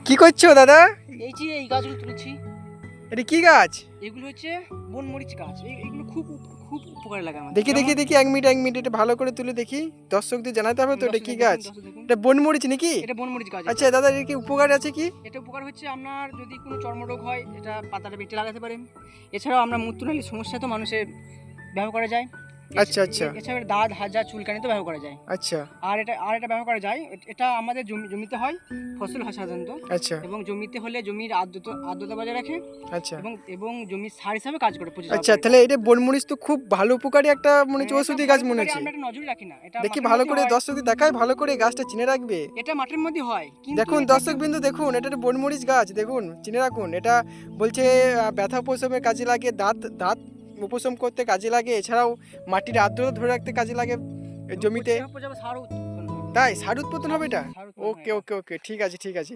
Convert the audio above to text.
কি করছো দাদা? এই যে এই গাছগুলো তুলেছি, এটা কি গাছ? এগুলো হচ্ছে বনমরিচ গাছ। এগুলো খুব খুব উপকারে লাগে আমাদের। দেখি দেখি দেখি, এক মিনিট এটা ভালো করে তুলে দেখি, দর্শকদের জানাতে হবে তো এটা কি গাছ। এটা বনমরিচ নাকি? এটা বনমরিচ গাছ। আচ্ছা দাদা, এর কি উপকার আছে কি? এটা উপকার হচ্ছে আপনার যদি কোনো চর্মরোগ হয় এটা পাতাটা বেটে লাগাতে পারেন। এছাড়াও আমরা মূত্রনালীর সমস্যা তো মানুষের ব্যবহার করা যায়। আচ্ছা আচ্ছা এছাড়া দাঁত হাজা চুলকানিতে ব্যবহার করা যায়। আচ্ছা আর এটা ব্যবহার করা যায়। এটা আমাদের জমিতে হয়, ফসল হয় সাধারণত। আচ্ছা এবং জমিতে হলে জমির আর্দ্রতা বজায় রাখে আচ্ছা এবং জমির সার হিসাবে কাজ করে। আচ্ছা, তাহলে এটা বনমরিচ তো খুব ভালো উপকারী একটা মনে হচ্ছে হ্যাঁ, ওষুধি এটা গাছ ভালো মনে উপকারী, হচ্ছে। আমরা এটা নজরে রাখি না। এটা দেখি মাঠের ভালো মধ্যে করে হয়। দর্শকদের দেখায়, ভালো করে গাছটা চিনে রাখবে। এটা মাঠের মধ্যে হয় কিন্তু দেখুন এটা দর্শক বিন্দু, দেখুন এটা একটা বনমরিচ গাছ, দেখুন চিনে রাখুন। এটা বলছে ব্যথা উপশমে কাজে লাগে, দাঁত দাঁত উপশম করতে কাজে লাগে, এছাড়াও মাটির আর্দ্রতা ধরে রাখতে কাজে লাগে জমিতে। পর্যাপ্ত সার উৎপন্ন হয়। তাই সার উৎপাদন হবে এটা? সার উৎপন্ন হয় ওকে এটা। ওকে ওকে, ঠিক আছে ঠিক আছে।